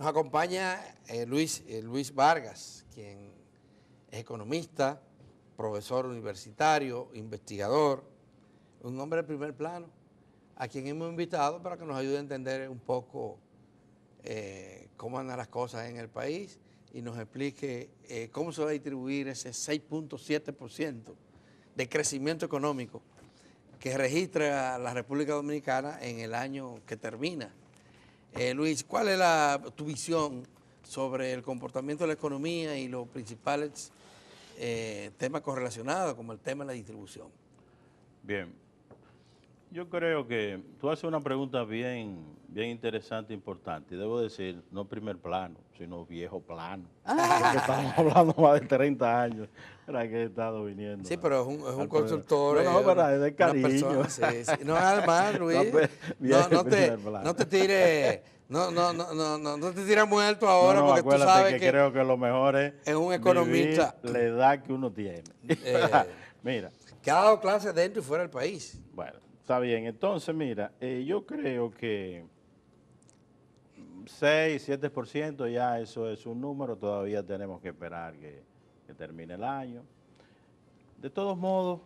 Nos acompaña Luis Vargas, quien es economista, profesor universitario, investigador, un hombre de primer plano, a quien hemos invitado para que nos ayude a entender un poco cómo andan las cosas en el país y nos explique cómo se va a distribuir ese 6.7% de crecimiento económico que registra la República Dominicana en el año que termina. Luis, ¿cuál es tu visión sobre el comportamiento de la economía y los principales temas correlacionados, como el tema de la distribución? Bien, yo creo que tú haces una pregunta bien interesante e importante. Y debo decir, no primer plano, sino viejo plano. Porque estamos hablando más de 30 años. Era que he estado viniendo. Sí, pero es un programa. consultor, No, pero es de una cariño. persona, sí, sí. No, además, Luis, Viejo primer plano. no te tires, no te tires muerto ahora No, porque tú acuérdate sabes que que creo que lo mejor es un vivir economista la edad que uno tiene. Mira. que ha dado clases dentro y fuera del país. Bueno, está bien. Entonces, mira, yo creo que 6, 7% ya eso es un número. Todavía tenemos que esperar que termine el año. De todos modos,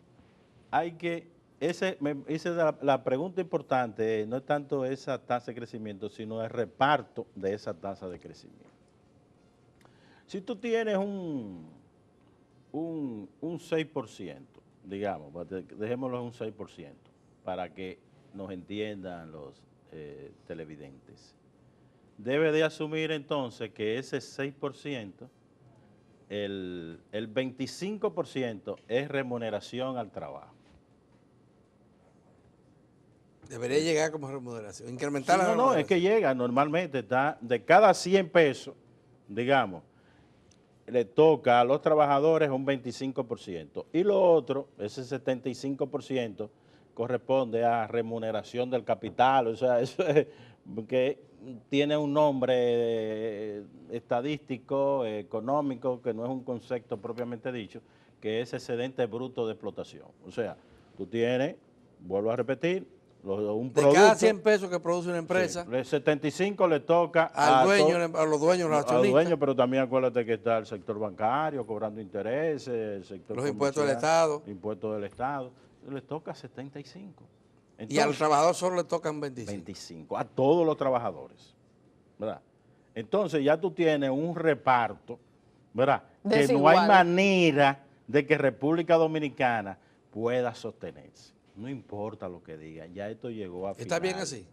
hay que... la pregunta importante no es tanto esa tasa de crecimiento, sino el reparto de esa tasa de crecimiento. Si tú tienes un 6%, digamos, dejémoslo en un 6%, para que nos entiendan los televidentes. Debe de asumir entonces que ese 6%, el 25% es remuneración al trabajo. Debería llegar como remuneración, incrementar la No, remuneración. es que llega, normalmente está de cada 100 pesos, digamos, le toca a los trabajadores un 25%. Y lo otro, ese 75%, corresponde a remuneración del capital. O sea, eso es que tiene un nombre estadístico, económico, que no es un concepto propiamente dicho, que es excedente bruto de explotación. O sea, tú tienes, vuelvo a repetir, un de producto, cada 100 pesos que produce una empresa, sí, el 75 le toca al dueño, a los dueños, los a accionistas, los dueños, pero también acuérdate que está el sector bancario cobrando intereses, el sector los impuestos del Estado, impuestos del Estado, les toca 75. Entonces, y al trabajador solo le tocan 25. 25, a todos los trabajadores, ¿verdad? Entonces ya tú tienes un reparto, ¿verdad? Desigual. Que no hay manera de que República Dominicana pueda sostenerse. No importa lo que digan, ya esto llegó a final. ¿Está bien así?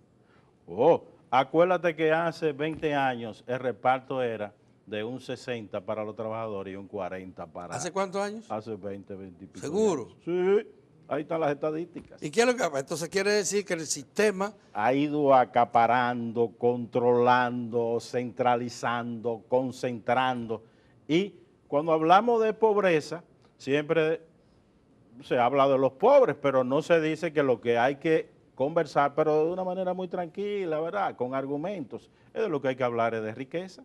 Acuérdate que hace 20 años el reparto era de un 60 para los trabajadores y un 40 para... ¿Hace cuántos años? Hace 20 y pico. ¿Seguro? Sí, ahí están las estadísticas. ¿Y qué es lo que pasa? Entonces quiere decir que el sistema ha ido acaparando, controlando, centralizando, concentrando. Y cuando hablamos de pobreza, siempre se habla de los pobres, pero no se dice que lo que hay que conversar, pero de una manera muy tranquila, ¿verdad? Con argumentos. Es de lo que hay que hablar es de riqueza.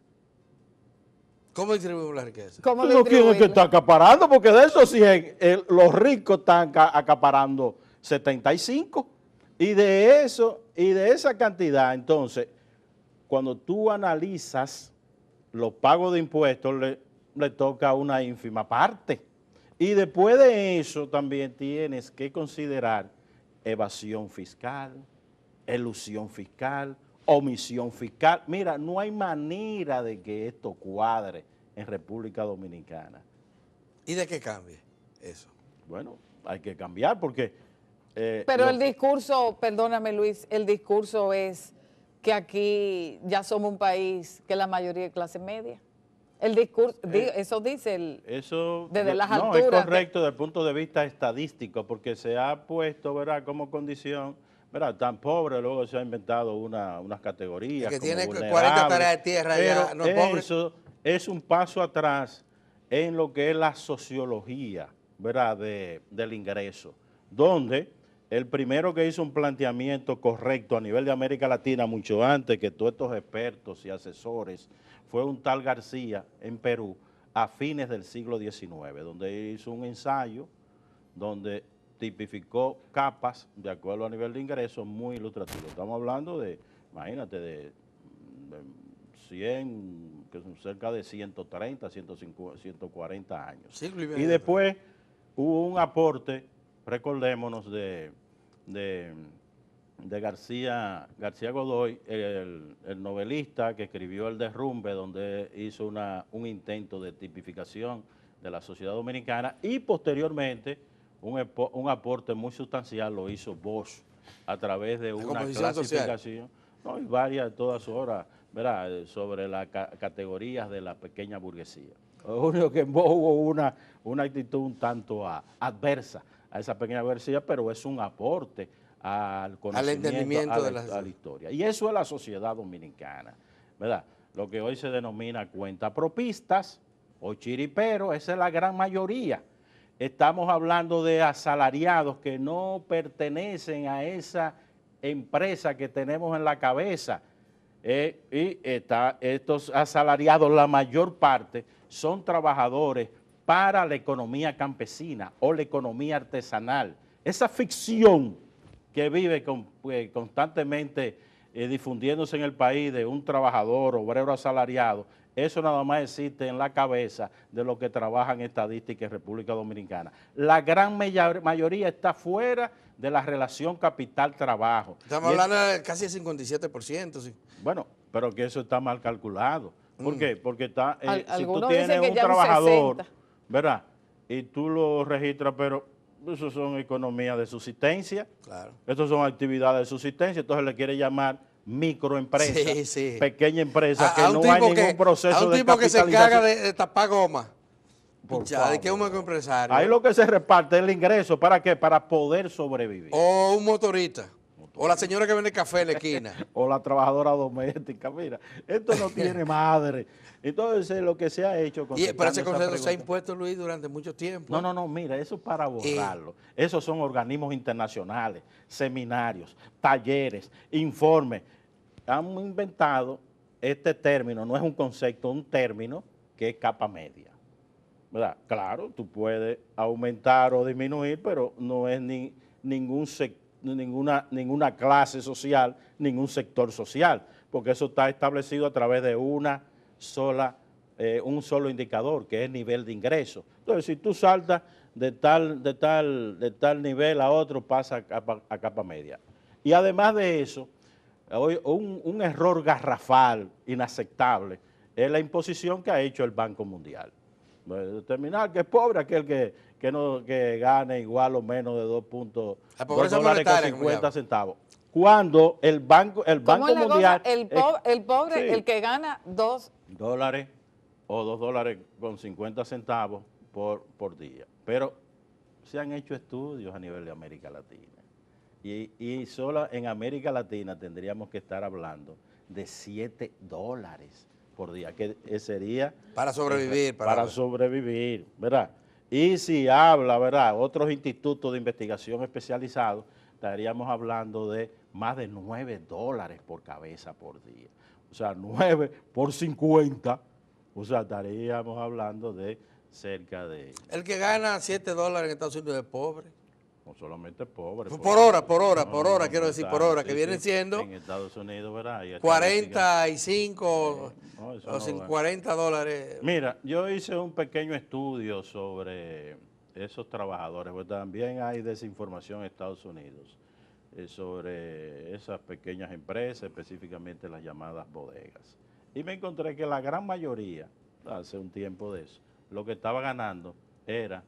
¿Cómo distribuimos la riqueza? ¿Cómo Pero ¿quién es que está acaparando? Porque de esos 100, los ricos están acaparando 75. Y de eso, y de esa cantidad, entonces, cuando tú analizas los pagos de impuestos, le toca una ínfima parte. Y después de eso también tienes que considerar evasión fiscal, elusión fiscal, omisión fiscal. Mira, no hay manera de que esto cuadre en República Dominicana. ¿Y de qué cambie eso? Bueno, hay que cambiar porque... Pero el discurso, perdóname Luis, el discurso es que aquí ya somos un país que la mayoría es clase media. El discurso, eso dice eso desde las no, alturas. es correcto desde el punto de vista estadístico, porque se ha puesto, ¿verdad?, como condición, ¿verdad?, tan pobre, luego se ha inventado unas categorías. El que como tiene 40 tareas de tierra pero ya no es pobre. Eso es un paso atrás en lo que es la sociología, ¿verdad?, del ingreso, donde el primero que hizo un planteamiento correcto a nivel de América Latina, mucho antes que todos estos expertos y asesores, fue un tal García en Perú a fines del siglo XIX, donde hizo un ensayo donde tipificó capas de acuerdo a nivel de ingresos muy ilustrativo. Estamos hablando de, imagínate, de 100, que son cerca de 130, 150, 140 años. Siglo y Y medio. después hubo un aporte, recordémonos, de García Godoy, el novelista que escribió El Derrumbe, donde hizo un intento de tipificación de la sociedad dominicana, y posteriormente un aporte muy sustancial lo hizo Bosch a través de una composición social. clasificación, no, y varias, todas sus obras, ¿verdad?, sobre las categorías de la pequeña burguesía. Lo único que en Bosch hubo una actitud un tanto adversa a esa pequeña burguesía, pero es un aporte al conocimiento, entendimiento a de la historia. Y eso es la sociedad dominicana, ¿verdad? Lo que hoy se denomina cuentapropistas o chiriperos, esa es la gran mayoría. Estamos hablando de asalariados que no pertenecen a esa empresa que tenemos en la cabeza. Estos asalariados, la mayor parte, son trabajadores para la economía campesina o la economía artesanal. Esa ficción que vive constantemente difundiéndose en el país de un trabajador, obrero asalariado, eso nada más existe en la cabeza de los que trabajan en estadística en República Dominicana. La gran mayoría está fuera de la relación capital-trabajo. Estamos hablando de casi el 57%. Sí. Bueno, pero que eso está mal calculado. ¿Por qué? Porque si tú Algunos tienes dicen que un ya trabajador, 60. ¿verdad? Y tú lo registras, pero eso son economías de subsistencia. Claro. Estas son actividades de subsistencia, entonces le quiere llamar microempresa, Sí, sí. pequeña empresa, que A un no hay tipo ningún proceso a un de tipo que se capitalización. encarga de tapar goma. Por Pinchada, ¿de qué es un favor. microempresario? Ahí lo que se reparte es el ingreso, ¿para qué? Para poder sobrevivir. O un motorista. O la señora que vende café en la esquina. O la trabajadora doméstica, mira, esto no tiene madre. Entonces, lo que se ha hecho... Pero ese contestando esa concepto se ha pregunta- impuesto, Luis, durante mucho tiempo. No, mira, eso es para borrarlo. Esos son organismos internacionales, seminarios, talleres, informes. Han inventado este término, no es un concepto, un término que es capa media, ¿verdad? Claro, tú puedes aumentar o disminuir, pero no es ninguna clase social, ningún sector social, porque eso está establecido a través de un solo indicador, que es el nivel de ingreso. Entonces, si tú saltas de tal nivel a otro, pasa a capa media. Y además de eso, hoy un error garrafal, inaceptable, es la imposición que ha hecho el Banco Mundial. Determinar que es pobre aquel que gane igual o menos de La pobreza monetaria, como $2.50. Cuando el Banco ¿Cómo es la Mundial... cosa? El pobre, sí. el que gana $2 o $2.50 por día. Pero se han hecho estudios a nivel de América Latina. Y solo en América Latina tendríamos que estar hablando de $7 por día, que sería... Para sobrevivir. Para sobrevivir, ¿verdad? Y si habla, ¿verdad?, otros institutos de investigación especializados, estaríamos hablando de más de $9 por cabeza por día. O sea, 9 por 50, o sea, estaríamos hablando de cerca de... El que gana $7 en Estados Unidos es pobre. No solamente pobre. Por hora, No, quiero decir, por hora, que vienen siendo en Estados Unidos, ¿verdad? 45 no, eso o no sin va. $40. Mira, yo hice un pequeño estudio sobre esos trabajadores, porque también hay desinformación en Estados Unidos sobre esas pequeñas empresas, específicamente las llamadas bodegas. Y me encontré que la gran mayoría, hace un tiempo de eso, lo que estaba ganando era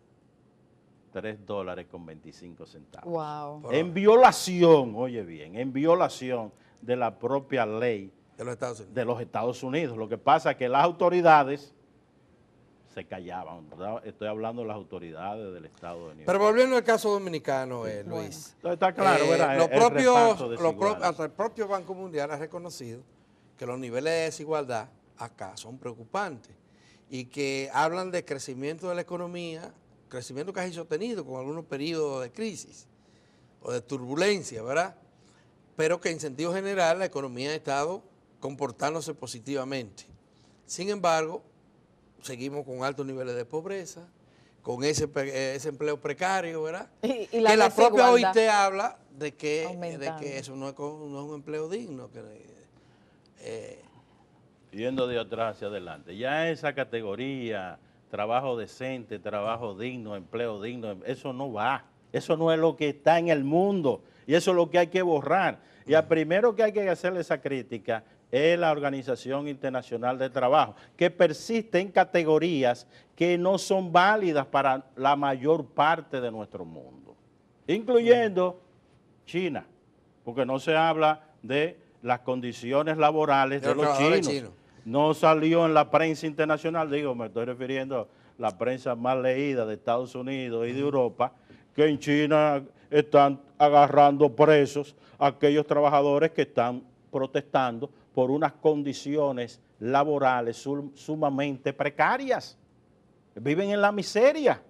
$3.25. Wow. En violación, oye bien, en violación de la propia ley De los Estados Unidos. de los Estados Unidos. Lo que pasa es que las autoridades se callaban, ¿verdad? Estoy hablando de las autoridades del Estado de New York. Pero volviendo al caso dominicano, Luis. Entonces está claro, ¿verdad? Hasta el propio Banco Mundial ha reconocido que los niveles de desigualdad acá son preocupantes y que hablan de crecimiento de la economía, crecimiento casi sostenido con algunos periodos de crisis o de turbulencia, ¿verdad? Pero que en sentido general la economía ha estado comportándose positivamente. Sin embargo, seguimos con altos niveles de pobreza, con ese empleo precario, ¿verdad? Y la que la propia desigualdad OIT habla de que aumentando. eso no es un empleo digno. yendo de atrás hacia adelante, ya esa categoría, trabajo decente, trabajo digno, empleo digno, eso no va. Eso no es lo que está en el mundo y eso es lo que hay que borrar. Y al primero que hay que hacerle esa crítica es la Organización Internacional del Trabajo, que persiste en categorías que no son válidas para la mayor parte de nuestro mundo, incluyendo China, porque no se habla de las condiciones laborales de los trabajadores chinos. No salió en la prensa internacional, digo, me estoy refiriendo a la prensa más leída de Estados Unidos y de Europa, que en China están agarrando presos a aquellos trabajadores que están protestando por unas condiciones laborales sumamente precarias. Viven en la miseria,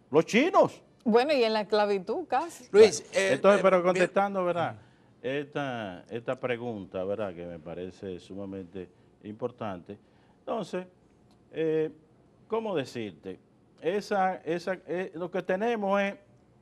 los chinos. Bueno, y en la esclavitud casi. Luis, Entonces, pero contestando, ¿verdad? Esta pregunta, ¿verdad? Que me parece sumamente importante. Entonces, ¿cómo decirte? Lo que tenemos es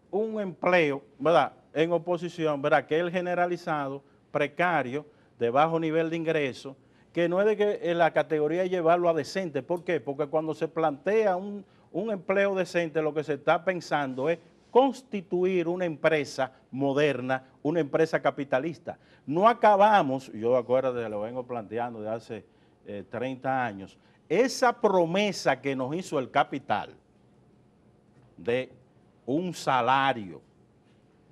un empleo, ¿verdad? En oposición, ¿verdad? Que es el generalizado, precario, de bajo nivel de ingreso, que no es de que en la categoría de llevarlo a decente. ¿Por qué? Porque cuando se plantea un empleo decente, lo que se está pensando es constituir una empresa moderna, una empresa capitalista. No acabamos, yo acuerdo, lo vengo planteando de hace 30 años, esa promesa que nos hizo el capital de un salario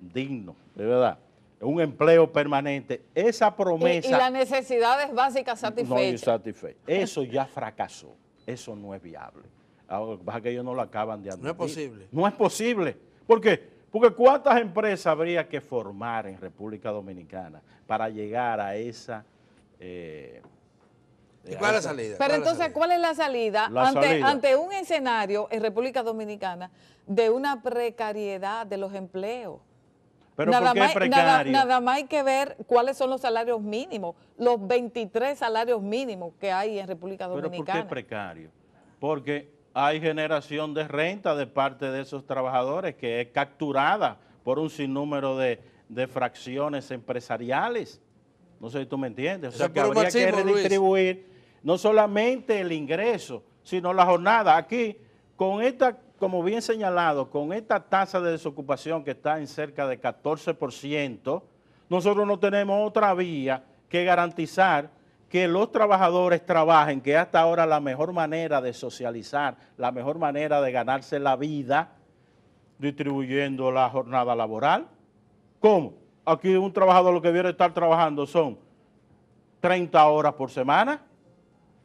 digno, de verdad, un empleo permanente, esa promesa... Y las necesidades básicas satisfechas. No satisfechas. Eso ya fracasó, eso no es viable. Ahora, lo que pasa es que ellos no lo acaban de admitir. No es posible. No es posible. ¿Por qué? Porque ¿cuántas empresas habría que formar en República Dominicana para llegar a esa... ¿Y cuál es la salida? Pero entonces, ¿cuál es la salida ante un escenario en República Dominicana de una precariedad de los empleos? ¿Pero por qué precario? Nada más hay que ver cuáles son los salarios mínimos, los 23 salarios mínimos que hay en República Dominicana. ¿Pero por qué precario? Porque hay generación de renta de parte de esos trabajadores que es capturada por un sinnúmero de fracciones empresariales. No sé si tú me entiendes. O sea, que habría que redistribuir no solamente el ingreso, sino la jornada. Aquí, con esta, como bien señalado, con esta tasa de desocupación que está en cerca de 14%, nosotros no tenemos otra vía que garantizar que los trabajadores trabajen, que hasta ahora la mejor manera de socializar, la mejor manera de ganarse la vida, distribuyendo la jornada laboral. ¿Cómo? Aquí un trabajador lo que viene a estar trabajando son 30 horas por semana.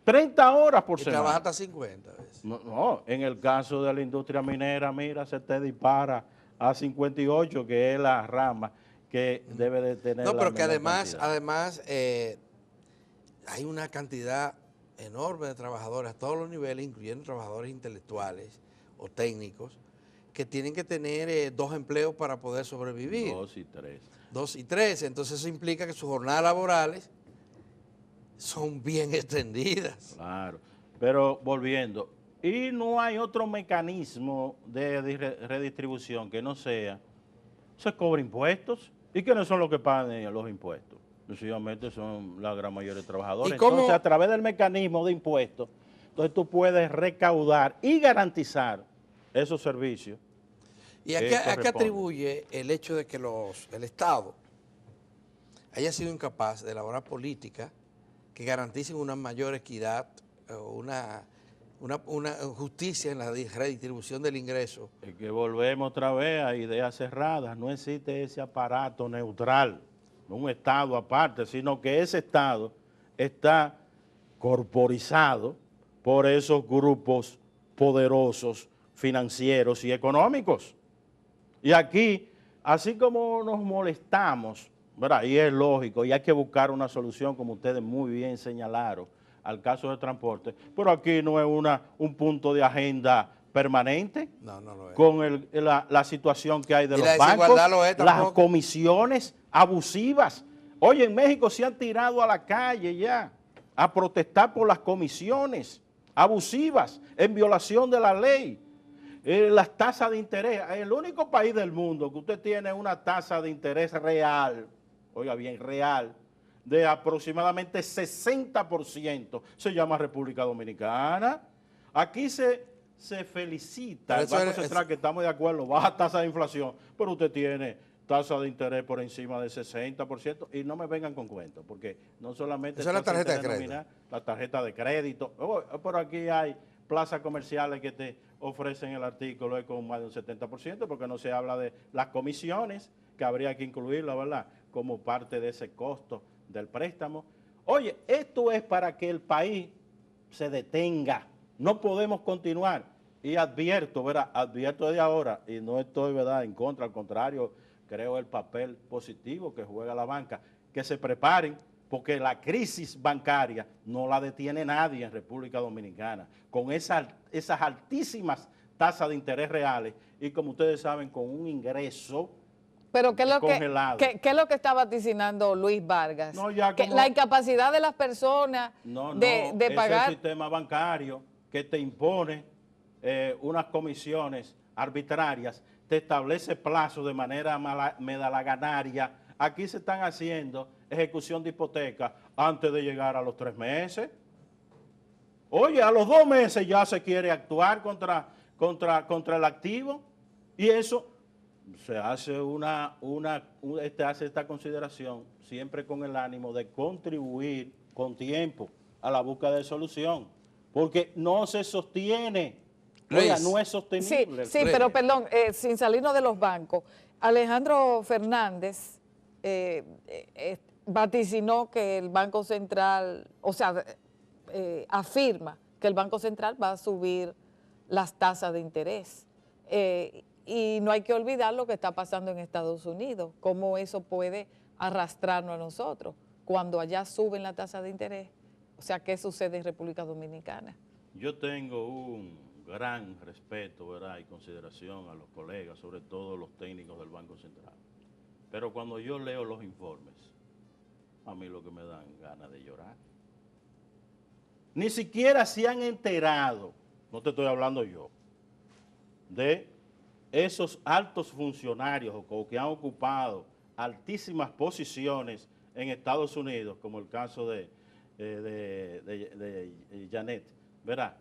30 horas por semana. Trabaja hasta 50 veces. No, en el caso de la industria minera, mira, se te dispara a 58, que es la rama que debe de tener. No, pero que además hay una cantidad enorme de trabajadores a todos los niveles, incluyendo trabajadores intelectuales o técnicos, que tienen que tener 2 empleos para poder sobrevivir. 2 y 3. 2 y 3. Entonces eso implica que sus jornadas laborales son bien extendidas. Claro, pero volviendo, y no hay otro mecanismo de redistribución que no sea, se cobra impuestos. ¿Y quiénes son los que pagan los impuestos? Sencillamente son la gran mayoría de trabajadores. Entonces, a través del mecanismo de impuestos, entonces tú puedes recaudar y garantizar esos servicios. ¿Y a qué atribuye el hecho de que el Estado haya sido incapaz de elaborar políticas que garanticen una mayor equidad, una justicia en la redistribución del ingreso? Es que volvemos otra vez a ideas cerradas. No existe ese aparato neutral, no un Estado aparte, sino que ese Estado está corporizado por esos grupos poderosos, financieros y económicos. Y aquí, así como nos molestamos, ¿verdad? Y es lógico, y hay que buscar una solución, como ustedes muy bien señalaron, al caso del transporte, pero aquí no es un punto de agenda permanente. No lo es. Con la situación que hay de los bancos, las comisiones abusivas. Oye, en México se han tirado a la calle ya a protestar por las comisiones abusivas en violación de la ley. Las tasas de interés, el único país del mundo que usted tiene una tasa de interés real, oiga bien, real, de aproximadamente 60%, se llama República Dominicana. Aquí se felicita al Banco Central, que estamos de acuerdo, baja tasa de inflación, pero usted tiene tasa de interés por encima del 60%, y no me vengan con cuentos, porque no solamente es la tarjeta de crédito. Nominal, la tarjeta de crédito, por aquí hay plazas comerciales que te ofrecen el artículo con más de un 70%, porque no se habla de las comisiones, que habría que incluirla, ¿verdad?, como parte de ese costo del préstamo. Oye, esto es para que el país se detenga. No podemos continuar. Y advierto, ¿verdad?, advierto de ahora, y no estoy, ¿verdad?, en contra, al contrario, creo el papel positivo que juega la banca, que se preparen, porque la crisis bancaria no la detiene nadie en República Dominicana, con esas altísimas tasas de interés reales y, como ustedes saben, con un ingreso pero ¿qué es lo congelado. ¿qué es lo que está vaticinando Luis Vargas? No, ya como, la incapacidad de las personas de pagar. Es el sistema bancario que te impone unas comisiones arbitrarias, te establece plazos de manera medalaganaria. Aquí se están haciendo ejecución de hipoteca antes de llegar a los 3 meses. Oye, a los 2 meses ya se quiere actuar contra el activo, y eso se hace hace esta consideración siempre con el ánimo de contribuir con tiempo a la búsqueda de solución, porque no se sostiene. Oiga, no es sostenible. Sí, pero perdón, sin salirnos de los bancos, Alejandro Fernández vaticinó que el Banco Central, o sea, afirma que el Banco Central va a subir las tasas de interés. Y no hay que olvidar lo que está pasando en Estados Unidos, cómo eso puede arrastrarnos a nosotros cuando allá suben la tasa de interés. O sea, ¿qué sucede en República Dominicana? Yo tengo un gran respeto, ¿verdad?, y consideración a los colegas, sobre todo los técnicos del Banco Central. Pero cuando yo leo los informes, a mí lo que me dan ganas de llorar. Ni siquiera se han enterado, no te estoy hablando yo, de esos altos funcionarios o que han ocupado altísimas posiciones en Estados Unidos, como el caso de Janet, ¿verdad?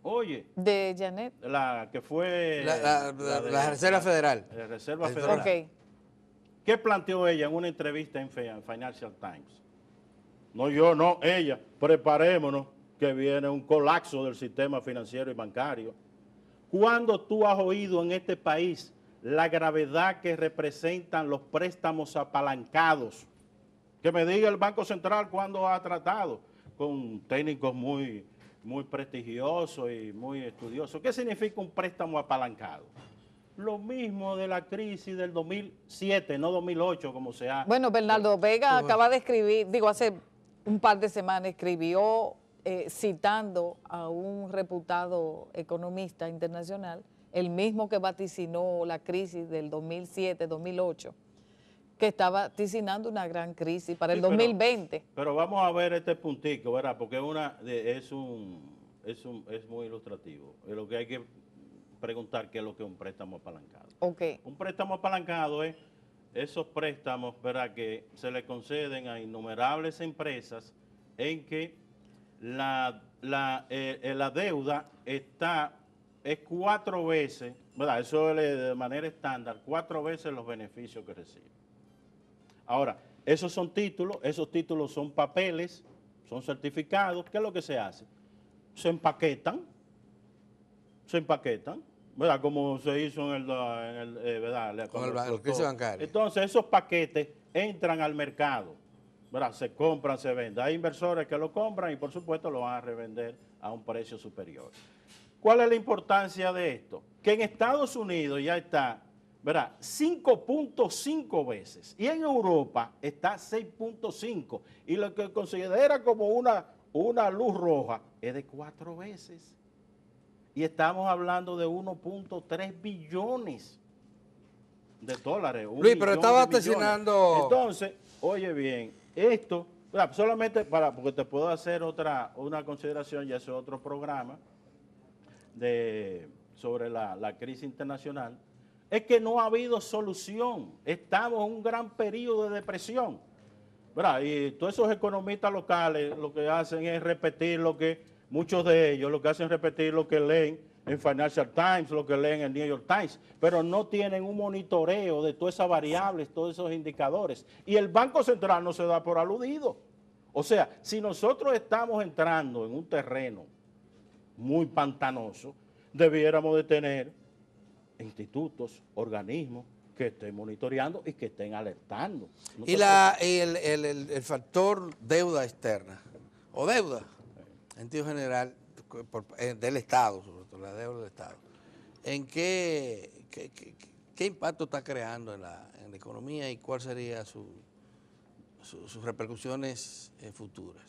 Oye. ¿De Janet? La que fue... La Reserva Federal. La Reserva Federal. Okay. ¿Qué planteó ella en una entrevista en Financial Times? No yo, no, ella. Preparémonos que viene un colapso del sistema financiero y bancario. ¿Cuándo tú has oído en este país la gravedad que representan los préstamos apalancados? Que me diga el Banco Central cuándo ha tratado con técnicos muy prestigiosos y muy estudiosos. ¿Qué significa un préstamo apalancado? Lo mismo de la crisis del 2007, no 2008, como se ha... Bueno, Bernardo Vega acaba de escribir, hace un par de semanas escribió, citando a un reputado economista internacional, el mismo que vaticinó la crisis del 2007-2008, que está vaticinando una gran crisis para el 2020. Pero vamos a ver este puntico, ¿verdad? Porque es muy ilustrativo. Es lo que hay que preguntar qué es lo que es un préstamo apalancado. Okay. Un préstamo apalancado es esos préstamos, ¿verdad?, que se le conceden a innumerables empresas en que la deuda es 4 veces, ¿verdad? Eso es de manera estándar, 4 veces los beneficios que recibe. Ahora, esos títulos son papeles, son certificados. ¿Qué es lo que se hace? Se empaquetan, ¿verdad? Como se hizo ¿verdad? Con el crisis bancario. Entonces, esos paquetes entran al mercado, ¿verdad? Se compran, se venden. Hay inversores que lo compran y, por supuesto, lo van a revender a un precio superior. ¿Cuál es la importancia de esto? Que en Estados Unidos ya está, ¿verdad?, 5.5 veces. Y en Europa está 6.5. Y lo que considera como una luz roja es de 4 veces. Y estamos hablando de 1.3 billones de dólares. Luis, pero estaba vaticinando... Entonces, oye bien, esto, solamente porque te puedo hacer una consideración, ya es otro programa sobre la crisis internacional, es que no ha habido solución. Estamos en un gran periodo de depresión. ¿verdad? Y todos esos economistas locales lo que hacen es repetir lo que, muchos de ellos lo que hacen es repetir lo que leen en Financial Times, lo que leen en New York Times, pero no tienen un monitoreo de todas esas variables, todos esos indicadores. Y el Banco Central no se da por aludido. O sea, si nosotros estamos entrando en un terreno muy pantanoso, debiéramos de tener institutos, organismos que estén monitoreando y que estén alertando. Y el factor deuda externa, o deuda, en sentido general, del Estado, sobre todo la deuda del Estado, ¿en qué impacto está creando en la economía y cuáles serían sus repercusiones futuras?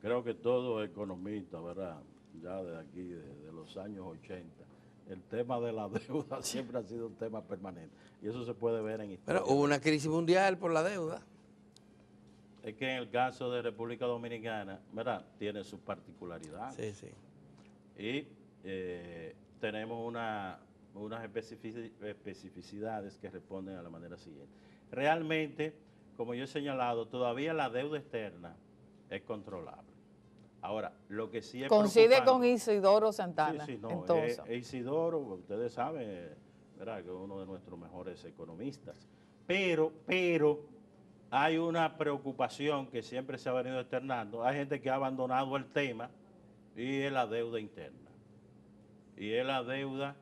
Creo que todo economista, ¿verdad? Ya de aquí, de los años 80, el tema de la deuda siempre ha sido un tema permanente. Y eso se puede ver en historia. Pero hubo una crisis mundial por la deuda. Es que en el caso de República Dominicana, ¿verdad? Tiene sus particularidades. Sí, sí. Y tenemos unas especificidades que responden a la manera siguiente. Realmente, como yo he señalado, todavía la deuda externa es controlable. Ahora, lo que sí es Coincide preocupante, con Isidoro Santana. sí, no, entonces. Isidoro, ustedes saben, ¿verdad? Que es uno de nuestros mejores economistas. Pero hay una preocupación que siempre se ha venido externando. Hay gente que ha abandonado el tema y es la deuda interna. Y es la deuda,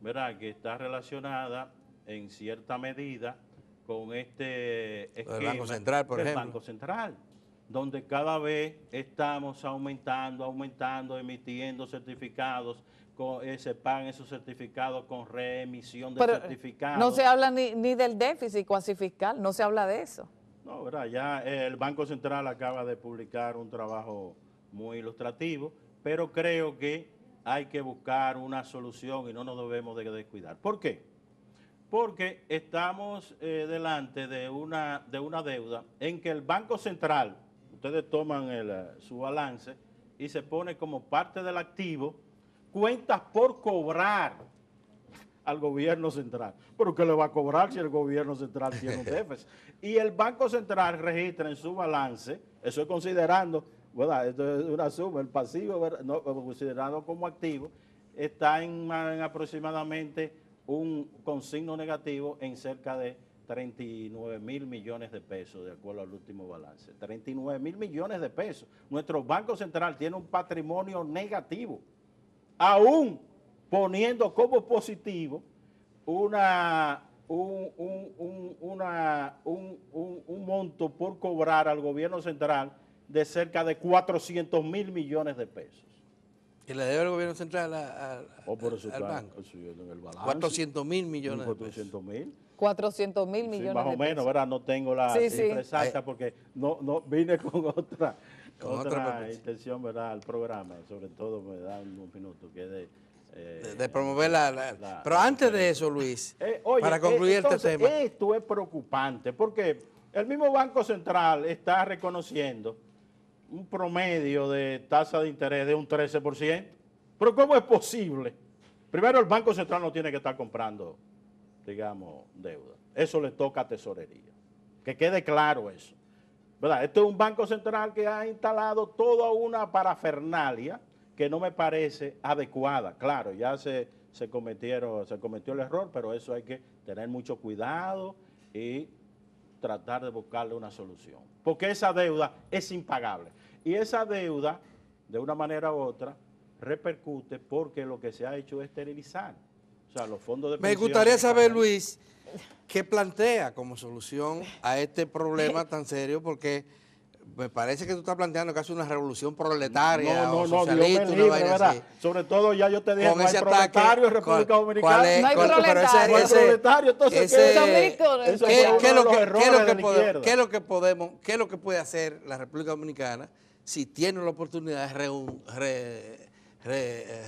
¿verdad?, que está relacionada en cierta medida con este esquema El Banco Central, por del ejemplo. Banco Central, donde cada vez estamos aumentando, emitiendo certificados, se pagan esos certificados con reemisión de Pero certificados. no se habla ni del déficit cuasi fiscal, no se habla de eso. No, ¿verdad? Ya el Banco Central acaba de publicar un trabajo muy ilustrativo, pero creo que hay que buscar una solución y no nos debemos de descuidar. ¿Por qué? Porque estamos delante de una deuda en que el Banco Central, ustedes toman su balance y se pone como parte del activo cuentas por cobrar al gobierno central. ¿Pero qué le va a cobrar si el gobierno central tiene un déficit? Y el Banco Central registra en su balance, eso es considerando, ¿verdad? Esto es una suma, el pasivo, ¿verdad? No, considerado como activo, está en aproximadamente un consigno negativo en cerca de 39.000 millones de pesos, de acuerdo al último balance. 39.000 millones de pesos. Nuestro Banco Central tiene un patrimonio negativo, aún poniendo como positivo un monto por cobrar al gobierno central de cerca de 400.000 millones de pesos. ¿Y le debe el gobierno central al banco? En el balance, 400.000 millones de pesos. 400.000. 400.000 millones Sí, más de o menos, pesos. ¿verdad? No tengo la Sí, cifra sí. exacta porque no vine con otra perspectiva. intención, ¿verdad? Al programa, sobre todo me dan un minuto que es De promover Pero antes de eso, Luis, oye, para concluir entonces, este tema. esto es preocupante porque el mismo Banco Central está reconociendo un promedio de tasa de interés de un 13%. Pero ¿cómo es posible? Primero, el Banco Central no tiene que estar comprando, digamos, deuda. Eso le toca a tesorería. Que quede claro eso, ¿verdad? Esto es un Banco Central que ha instalado toda una parafernalia que no me parece adecuada. Claro, ya se cometió el error, pero eso hay que tener mucho cuidado y tratar de buscarle una solución. Porque esa deuda es impagable. Y esa deuda, de una manera u otra, repercute porque lo que se ha hecho es esterilizar. O sea, los fondos de Me pensiones gustaría saber, Luis, qué plantea como solución a este problema tan serio, porque me parece que tú estás planteando casi una revolución proletaria o socialista, Dios me una libre, vaina ¿verdad? así. Sobre todo, ya yo te dije, Con no hay ese proletario en ataque, República Dominicana. No hay pero proletario. No hay proletario, entonces, eso ¿qué fue uno de los errores de la izquierda. ¿Qué es lo que puede hacer la República Dominicana si tiene la oportunidad de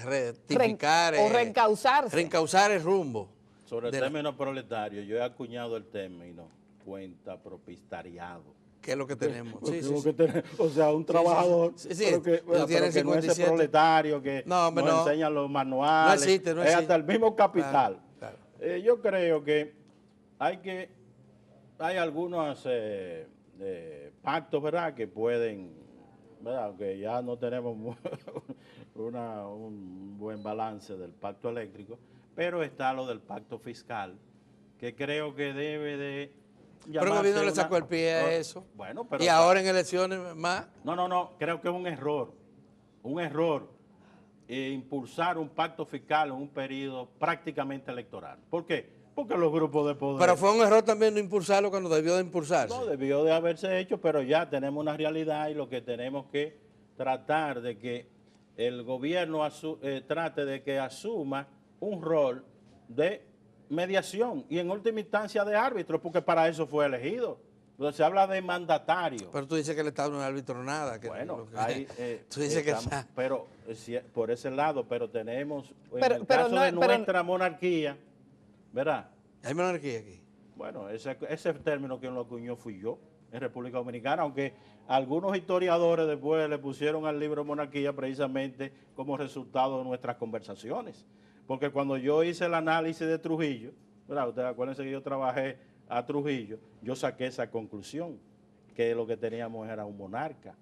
rectificar O reencauzarse. reencauzar el rumbo? Sobre el término proletario, yo he acuñado el término cuenta propistariado. ¿Qué es lo que tenemos? Porque Sí, tengo sí, que tener, o sea, un trabajador, Sí, sí. pero que, Tú bueno, tienes pero que no es ese 57. proletario que No, hombre, nos no. enseña los manuales, No existe, no es existe. hasta el mismo capital. Claro. Yo creo que hay algunos, pactos, ¿verdad?, que pueden, ¿verdad?, aunque ya no tenemos un buen balance del pacto eléctrico, pero está lo del pacto fiscal, que creo que debe de Pero el gobierno le sacó el pie a eso. Bueno, pero... Y ahora en elecciones más. No, creo que es un error impulsar un pacto fiscal en un periodo prácticamente electoral. ¿Por qué? Porque los grupos de poder... Pero fue un error también no impulsarlo cuando debió de impulsarse. No, debió de haberse hecho, pero ya tenemos una realidad y lo que tenemos que tratar de que el gobierno trate de que asuma un rol de mediación y en última instancia de árbitro, porque para eso fue elegido. Entonces se habla de mandatario. Pero tú dices que el Estado no es árbitro nada. Que Bueno, tú dices que pero por ese lado, pero tenemos, en Pero- el pero caso no- de pero- nuestra monarquía, ¿verdad? hay monarquía aquí. Bueno, ese término que lo acuñó fui yo en República Dominicana, aunque algunos historiadores después le pusieron al libro monarquía precisamente como resultado de nuestras conversaciones. Porque cuando yo hice el análisis de Trujillo, ¿verdad? Ustedes acuérdense que yo trabajé a Trujillo, yo saqué esa conclusión, que lo que teníamos era un monarca.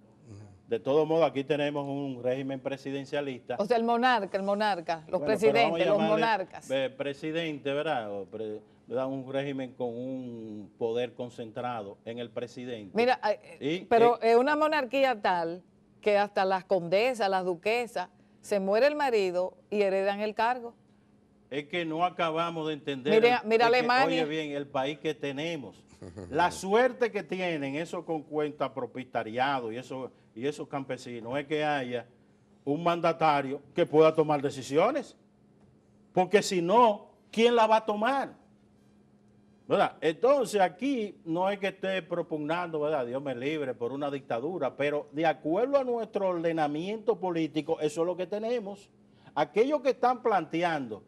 De todo modo, aquí tenemos un régimen presidencialista. O sea, el monarca, los Bueno, pero vamos a presidentes, los llamarle, monarcas. Presidente, ¿verdad? ¿Verdad? Un régimen con un poder concentrado en el presidente. Mira, Y, pero es una monarquía tal que hasta las condesas, las duquesas, se muere el marido y heredan el cargo. Es que no acabamos de entender. Mira Alemania. Oye bien, el país que tenemos. La suerte que tienen esos con cuenta propietariado y esos campesinos es que haya un mandatario que pueda tomar decisiones. Porque si no, ¿quién la va a tomar? ¿Verdad? Entonces aquí no es que esté propugnando, ¿verdad?, Dios me libre, por una dictadura, pero de acuerdo a nuestro ordenamiento político, eso es lo que tenemos. Aquellos que están planteando,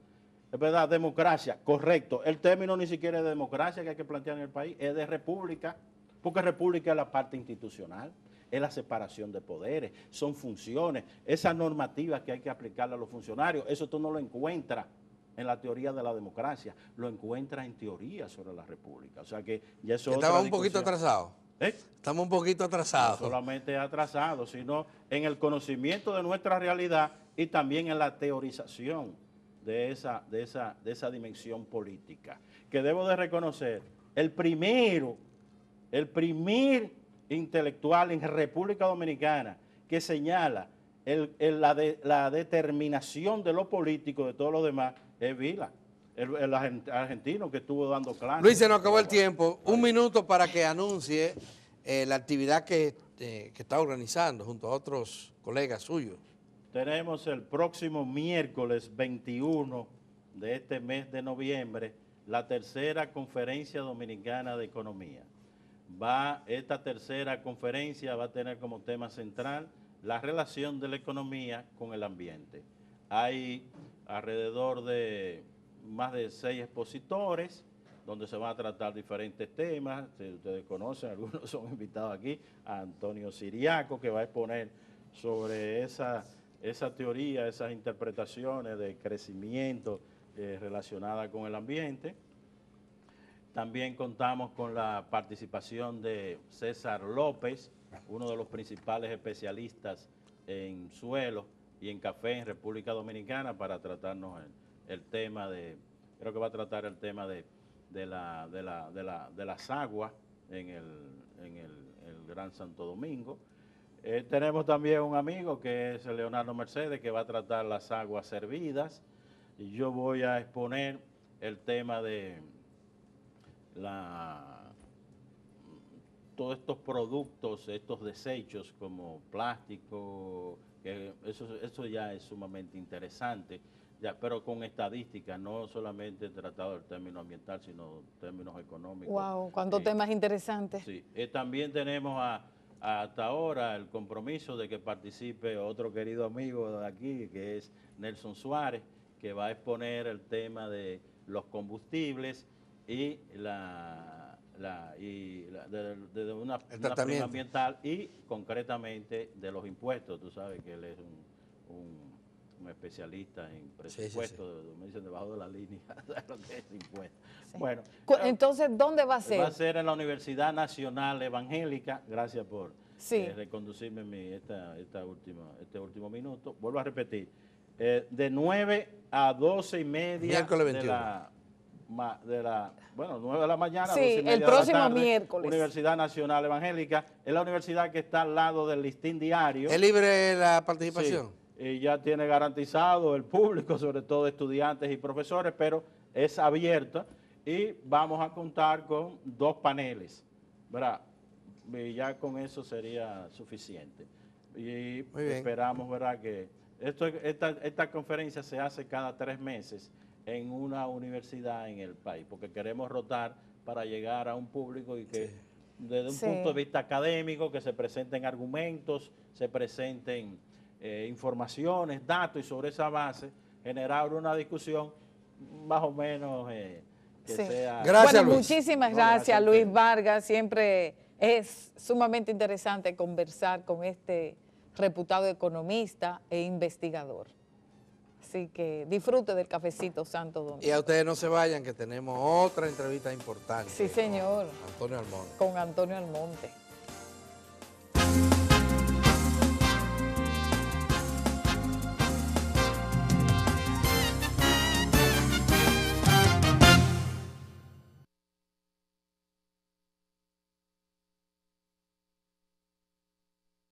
es verdad, democracia, correcto, el término ni siquiera es de democracia que hay que plantear en el país, es de república, porque república es la parte institucional, es la separación de poderes, son funciones, esas normativas que hay que aplicarle a los funcionarios, eso tú no lo encuentras en la teoría de la democracia, lo encuentras en teoría sobre la república. O sea que ya eso Estamos un poquito atrasados. Estamos un poquito atrasados. No solamente atrasados, sino en el conocimiento de nuestra realidad y también en la teorización de esa dimensión política. Que debo de reconocer, el primer intelectual en República Dominicana que señala la determinación de lo político de todos los demás es Vila, el argentino que estuvo dando clases. Luis, se nos acabó el tiempo. Un minuto para que anuncie la actividad que está organizando junto a otros colegas suyos. Tenemos el próximo miércoles 21 de este mes de noviembre la tercera Conferencia Dominicana de Economía. Esta tercera conferencia va a tener como tema central la relación de la economía con el ambiente. Hay alrededor de más de 6 expositores, donde se van a tratar diferentes temas. Si ustedes conocen, algunos son invitados aquí, a Antonio Siriaco, que va a exponer sobre esa teoría, esas interpretaciones de crecimiento relacionada con el ambiente. También contamos con la participación de César López, uno de los principales especialistas en suelo y en café en República Dominicana, para tratarnos el tema creo que va a tratar el tema de las aguas en el Gran Santo Domingo. Tenemos también un amigo que es Leonardo Mercedes, que va a tratar las aguas servidas, y yo voy a exponer el tema de todos estos productos, estos desechos como plástico, que eso ya es sumamente interesante, pero con estadísticas, no solamente tratado el término ambiental, sino términos económicos. Wow, cuántos temas interesantes. Sí, también tenemos hasta ahora el compromiso de que participe otro querido amigo de aquí, que es Nelson Suárez, que va a exponer el tema de los combustibles y de una prima ambiental y concretamente de los impuestos. Tú sabes que él es un especialista en sí. presupuesto, me dicen debajo de la línea de lo que es impuesto. Sí. Bueno, Entonces, ¿dónde va a ser? va a ser en la Universidad Nacional Evangélica. Gracias por Sí. reconducirme este último minuto. Vuelvo a repetir, de 9 a 12 y media Miércoles de 21. bueno, 9 de la mañana, Sí, 12 y media el de la próximo tarde, miércoles. Universidad Nacional Evangélica, es la universidad que está al lado del Listín Diario. ¿Es libre la participación? Sí, y ya tiene garantizado el público, sobre todo estudiantes y profesores, pero es abierta y vamos a contar con 2 paneles, ¿verdad? Y ya con eso sería suficiente. Y Muy bien. esperamos, ¿verdad?, que esta conferencia se hace cada 3 meses en una universidad en el país, porque queremos rotar para llegar a un público y que desde un Sí. punto de vista académico, que se presenten argumentos, se presenten informaciones, datos, y sobre esa base generar una discusión más o menos que Sí. sea... Gracias, Bueno, Luis. muchísimas No, gracias, gracias a Luis ustedes. Vargas. Siempre es sumamente interesante conversar con este reputado economista e investigador. Así que disfrute del cafecito Santo Domingo. Y a ustedes no se vayan, que tenemos otra entrevista importante. Sí, señor. con Antonio Almonte. Con Antonio Almonte.